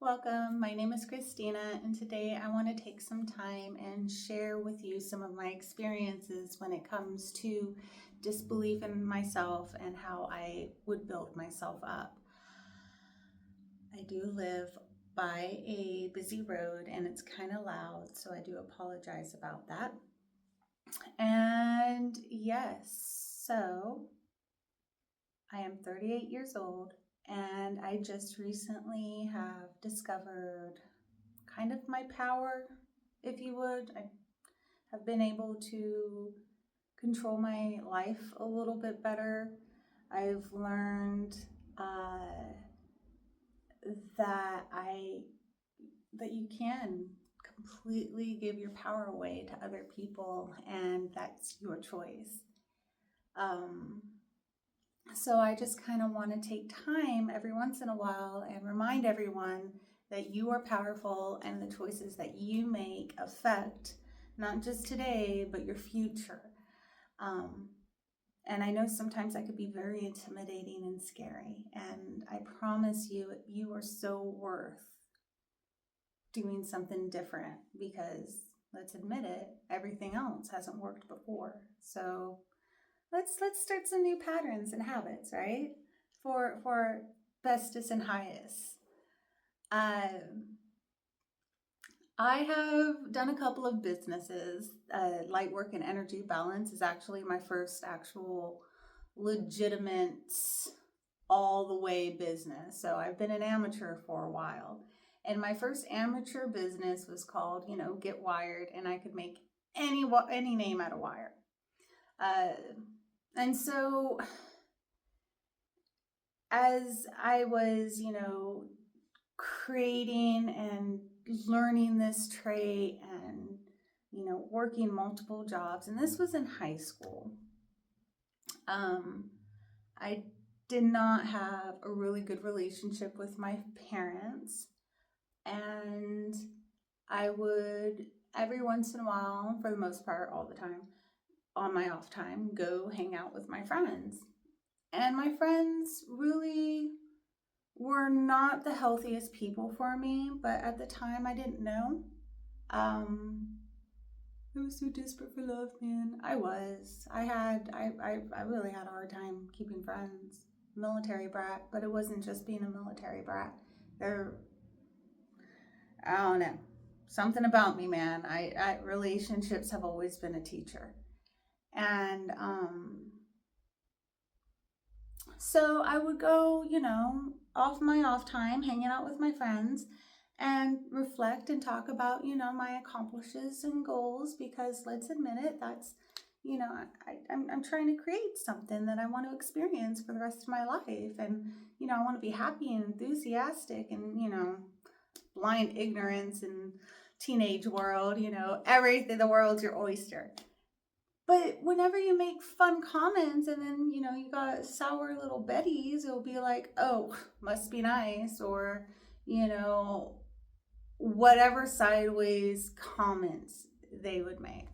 Welcome. My name is Christina, and today I want to take some time and share with you some of my experiences when it comes to disbelief in myself and how I would build myself up. I do live by a busy road and it's kind of loud, so I do apologize about that. And yes, so I am 38 years old, and I just recently have discovered kind of my power, if you would. I have been able to control my life a little bit better. I've learned uh, that you can completely give your power away to other people, and that's your choice. Um, so I just kind of want to take time every once in a while and remind everyone that you are powerful and the choices that you make affect not just today, but your future. Um, and I know sometimes that could be very intimidating and scary. And I promise you, you are so worth doing something different because, let's admit it, everything else hasn't worked before. So let's start some new patterns and habits, right? For bestest and highest. I have done a couple of businesses. Light work and energy balance is actually my first actual legitimate all the way business. So I've been an amateur for a while. And my first amateur business was called, Get Wired, and I could make any name out of wire. And so as I was, creating and learning this trade and, working multiple jobs, and this was in high school, I did not have a really good relationship with my parents. And I would, every once in a while, for the most part, all the time, on my off time, go hang out with my friends. And my friends really were not the healthiest people for me, but at the time I didn't know. I was so desperate for love, man. I was. I really had a hard time keeping friends. Military brat, but it wasn't just being a military brat. There, I don't know, something about me, man. Relationships have always been a teacher, and so I would go, off my off time, hanging out with my friends and reflect and talk about, my accomplishments and goals, because let's admit it, that's, I'm trying to create something that I want to experience for the rest of my life. And, I want to be happy and enthusiastic and, blind ignorance and teenage world, everything, the world's your oyster. But whenever you make fun comments and then, you got sour little Bettys, it'll be like, oh, must be nice, or, whatever sideways comments they would make.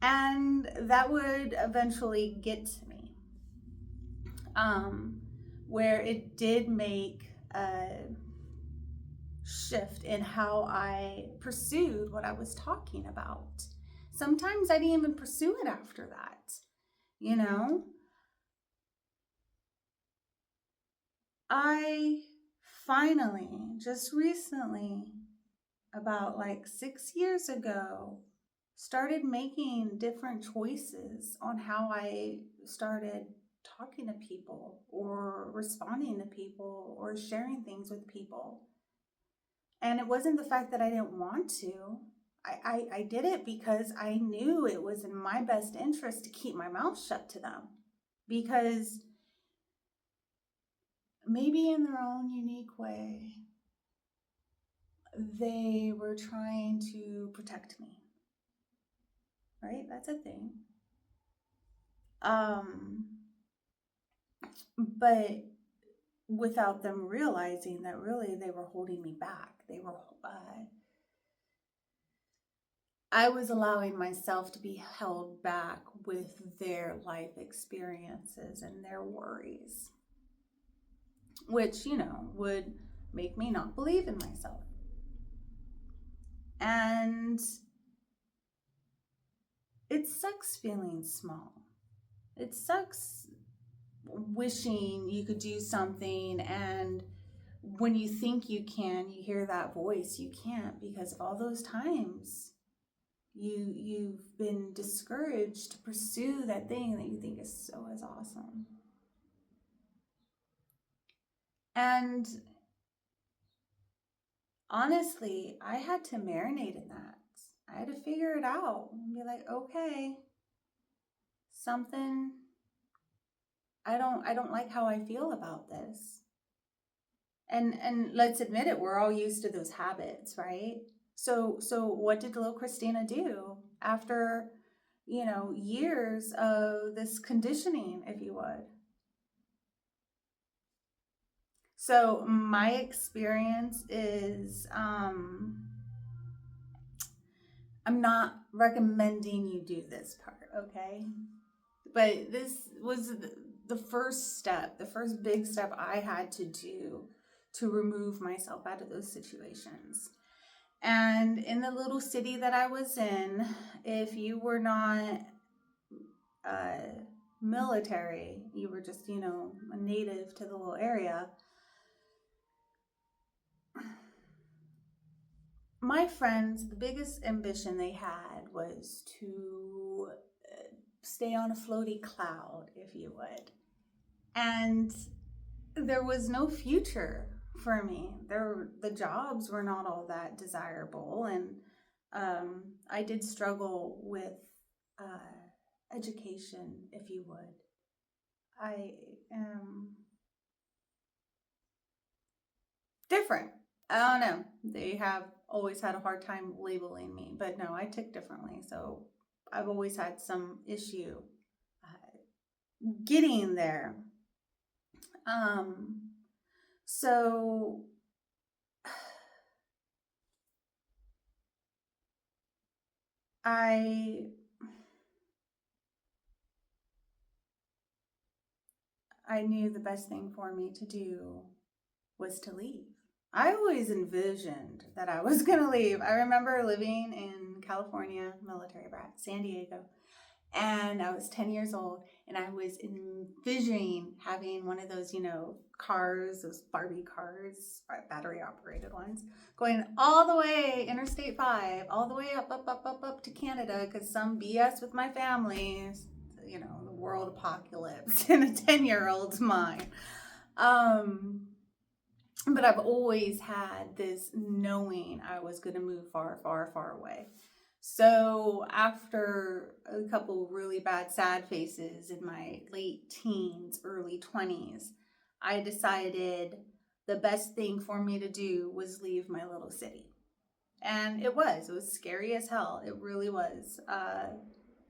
And that would eventually get to me, where it did make a shift in how I pursued what I was talking about. Sometimes I didn't even pursue it after that, I finally, just recently, about like 6 years ago, started making different choices on how I started talking to people or responding to people or sharing things with people. And it wasn't the fact that I didn't want to. I did it because I knew it was in my best interest to keep my mouth shut to them. Because maybe in their own unique way, they were trying to protect me. Right? That's a thing. But without them realizing that really they were holding me back. I was allowing myself to be held back with their life experiences and their worries, which, would make me not believe in myself. And it sucks feeling small. It sucks wishing you could do something, and when you think you can, you hear that voice, you can't, because of all those times you've been discouraged to pursue that thing that you think is so awesome. And honestly, I had to marinate in that. I had to figure it out and be like, okay, something, I don't like how I feel about this. And let's admit it, we're all used to those habits, right? So what did little Christina do after, years of this conditioning, if you would? So my experience is, I'm not recommending you do this part, okay? But this was the first step, the first big step I had to do to remove myself out of those situations. And in the little city that I was in, if you were not military, you were just, a native to the little area, my friends, the biggest ambition they had was to stay on a floaty cloud, if you would. And there was no future for me. The jobs were not all that desirable, and I did struggle with education, if you would. I am different. I don't know. They have always had a hard time labeling me, but no, I tick differently. So I've always had some issue getting there. So I knew the best thing for me to do was to leave. I always envisioned that I was going to leave. I remember living in California, military brat, San Diego, and I was 10 years old, and I was envisioning having one of those, cars, those Barbie cars, battery operated ones, going all the way, Interstate 5, all the way up to Canada, because some BS with my family, the world apocalypse in a 10-year-old's mind. But I've always had this knowing I was going to move far, far, far away. So after a couple really bad sad faces in my late teens, early 20s, I decided the best thing for me to do was leave my little city. And it was scary as hell. It really was.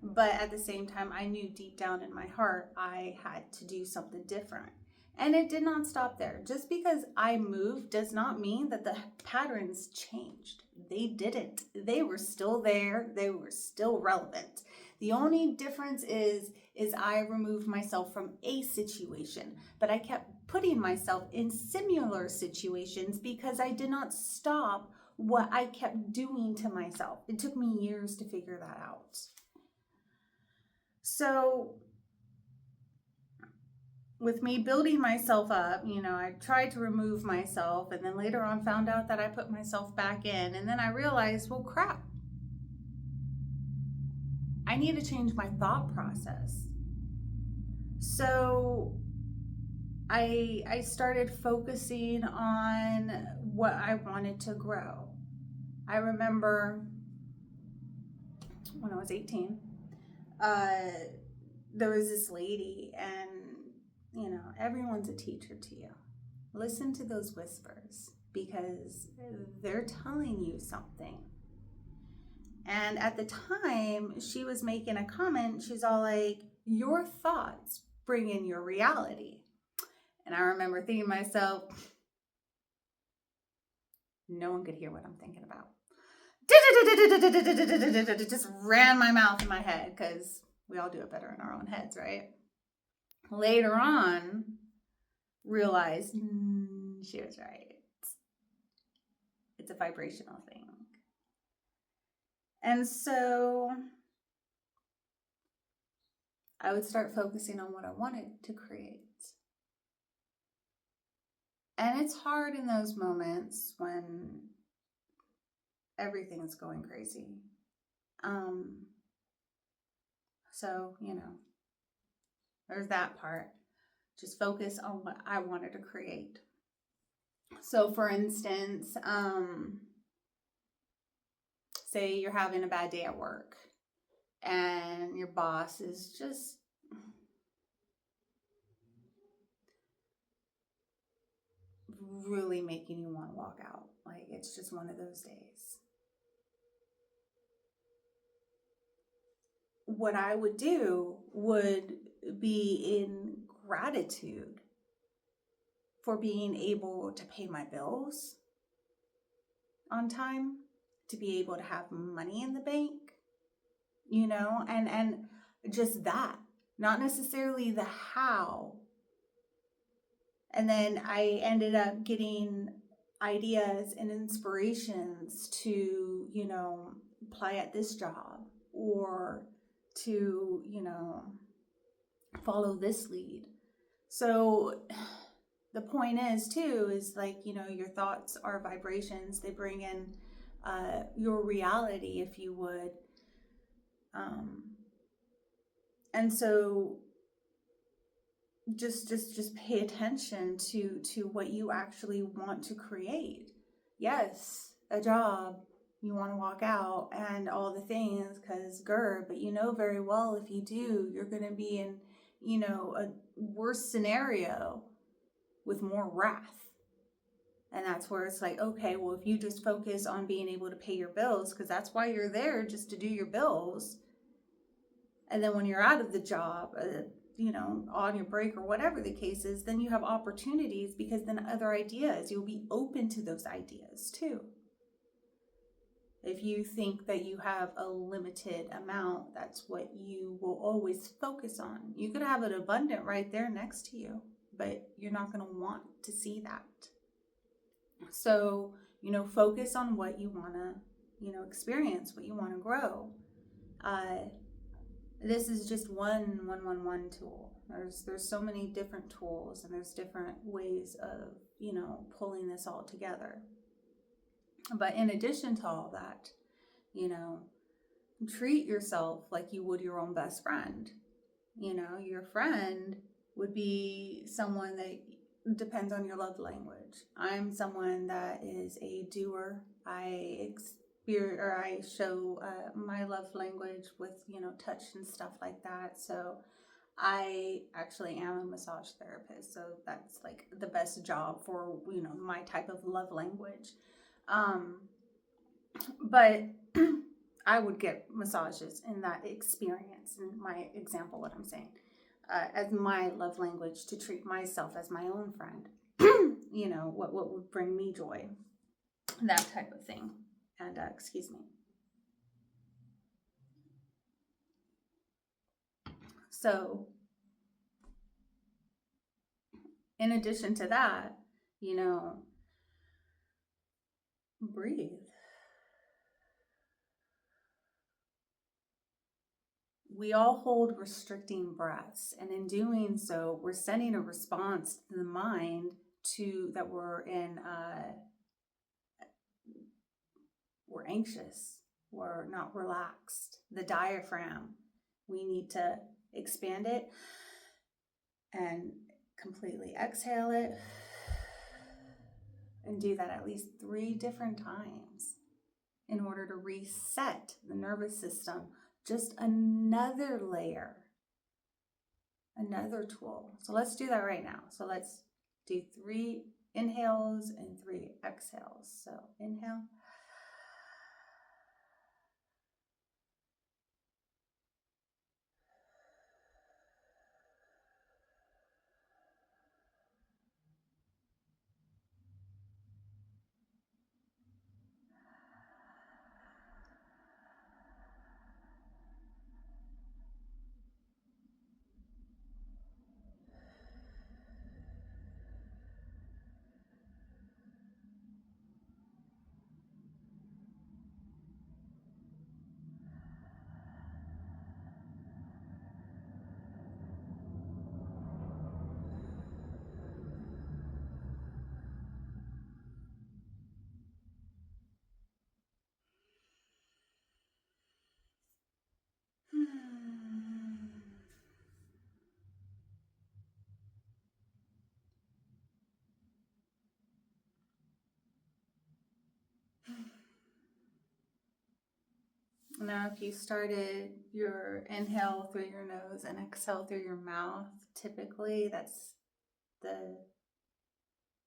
But at the same time, I knew deep down in my heart, I had to do something different. And it did not stop there. Just because I moved does not mean that the patterns changed. They didn't. They were still there. They were still relevant. The only difference is I removed myself from a situation, but I kept putting myself in similar situations because I did not stop what I kept doing to myself. It took me years to figure that out. So with me building myself up, I tried to remove myself, and then later on found out that I put myself back in. And then I realized, well, crap, I need to change my thought process. So I started focusing on what I wanted to grow. I remember when I was 18, there was this lady, and everyone's a teacher to you. Listen to those whispers because they're telling you something. And at the time, she was making a comment. She's all like, your thoughts bring in your reality. And I remember thinking to myself, no one could hear what I'm thinking about. Just ran my mouth in my head because we all do it better in our own heads, right? Later on, realized she was right. It's a vibrational thing. And so I would start focusing on what I wanted to create. And it's hard in those moments when everything's going crazy. So, there's that part. Just focus on what I wanted to create. So, for instance, say you're having a bad day at work and your boss is just really making you want to walk out. Like, it's just one of those days. What I would do would be in gratitude for being able to pay my bills on time, to be able to have money in the bank, and just that, not necessarily the how. And then I ended up getting ideas and inspirations to, apply at this job, or to, follow this lead. So the point is too, is like, your thoughts are vibrations. They bring in your reality, if you would. And so just pay attention to what you actually want to create. Yes, a job, you want to walk out and all the things, because but you know very well if you do, you're going to be in, a worse scenario with more wrath. And that's where it's like, okay, well, if you just focus on being able to pay your bills, because that's why you're there, just to do your bills. And then when you're out of the job, on your break or whatever the case is, then you have opportunities, because then other ideas, you'll be open to those ideas too. If you think that you have a limited amount, that's what you will always focus on. You could have it abundant right there next to you, but you're not going to want to see that. So, focus on what you want to, experience, what you want to grow. This is just one tool. There's so many different tools, and there's different ways of, pulling this all together. But in addition to all that, treat yourself like you would your own best friend. Your friend would be someone that depends on your love language. I'm someone that is a doer. I show my love language with, touch and stuff like that. So I actually am a massage therapist. So that's like the best job for, my type of love language. But I would get massages in that experience, in my example, what I'm saying, as my love language, to treat myself as my own friend. What would bring me joy, that type of thing. And excuse me. So in addition to that, breathe. We all hold restricting breaths, and in doing so, we're sending a response to the mind that we're anxious, we're not relaxed. The diaphragm, we need to expand it and completely exhale it, and do that at least 3 different times in order to reset the nervous system. Just another layer, another tool. So let's do that right now. So let's do 3 inhales and 3 exhales. So inhale. Now, if you started your inhale through your nose and exhale through your mouth, typically that's the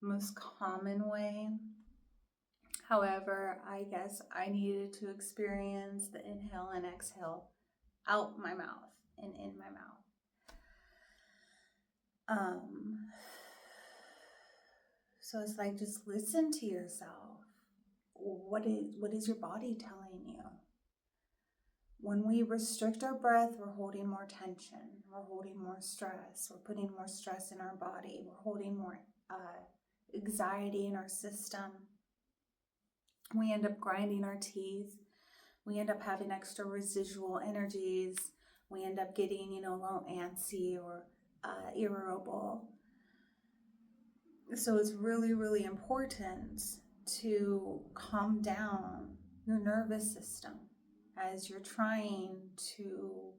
most common way. However, I guess I needed to experience the inhale and exhale out my mouth and in my mouth. So it's like, just listen to yourself. What is your body telling you? When we restrict our breath, we're holding more tension, we're holding more stress, we're putting more stress in our body, we're holding more anxiety in our system. We end up grinding our teeth. We end up having extra residual energies. We end up getting, a little antsy or irritable. So it's really, really important to calm down your nervous system as you're trying to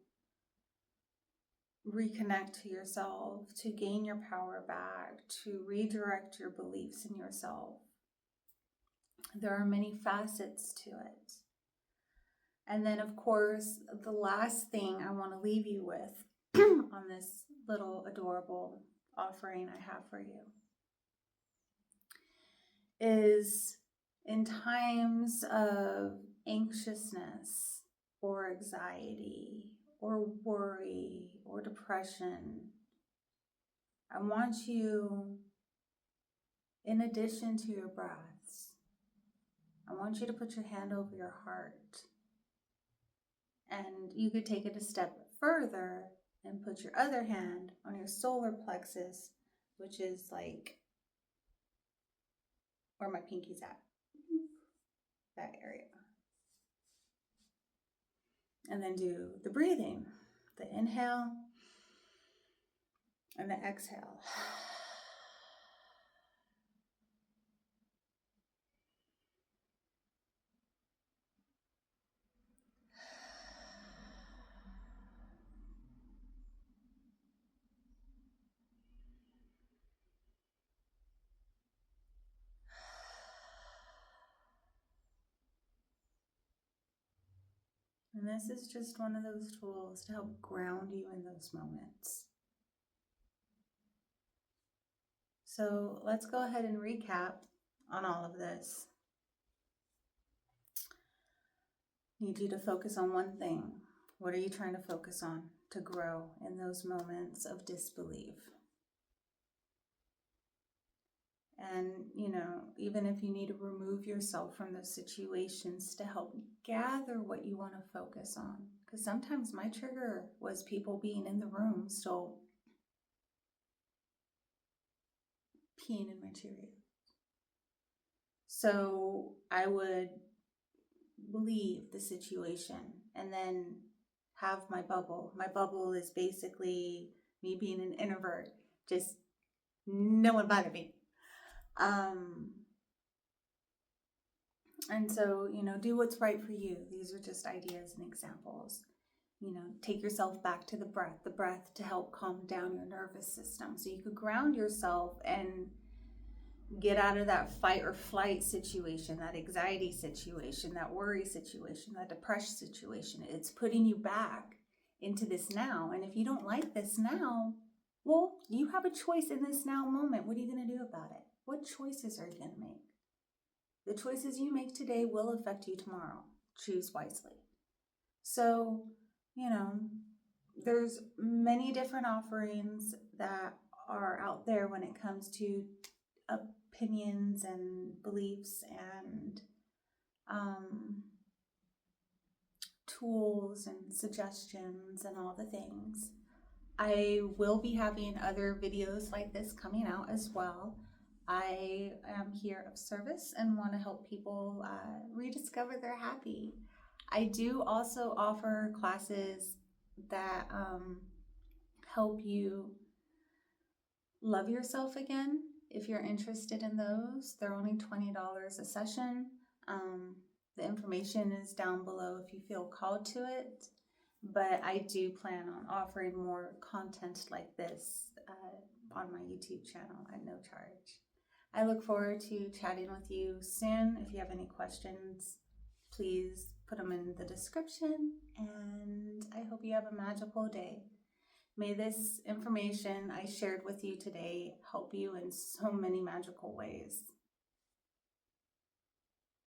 reconnect to yourself, to gain your power back, to redirect your beliefs in yourself. There are many facets to it. And then, of course, the last thing I want to leave you with on this little adorable offering I have for you is, in times of anxiousness or anxiety or worry or depression, I want you, in addition to your breaths, I want you to put your hand over your heart. And you could take it a step further and put your other hand on your solar plexus, which is like where my pinky's at, that area. And then do the breathing, the inhale and the exhale. And this is just one of those tools to help ground you in those moments. So let's go ahead and recap on all of this. Need you to focus on one thing. What are you trying to focus on to grow in those moments of disbelief? And, even if you need to remove yourself from those situations to help gather what you want to focus on. Because sometimes my trigger was people being in the room still peeing in my Cheerios. So I would leave the situation and then have my bubble. My bubble is basically me being an introvert, just no one bother me. And so, do what's right for you. These are just ideas and examples. Take yourself back to the breath to help calm down your nervous system. So you could ground yourself and get out of that fight or flight situation, that anxiety situation, that worry situation, that depression situation. It's putting you back into this now. And if you don't like this now, well, you have a choice in this now moment. What are you going to do about it? What choices are you going to make? The choices you make today will affect you tomorrow. Choose wisely. So, there's many different offerings that are out there when it comes to opinions and beliefs and tools and suggestions and all the things. I will be having other videos like this coming out as well. I am here of service and want to help people rediscover their happy. I do also offer classes that help you love yourself again. If you're interested in those, they're only $20 a session. The information is down below if you feel called to it. But I do plan on offering more content like this on my YouTube channel at no charge. I look forward to chatting with you soon. If you have any questions, please put them in the description, and I hope you have a magical day. May this information I shared with you today help you in so many magical ways.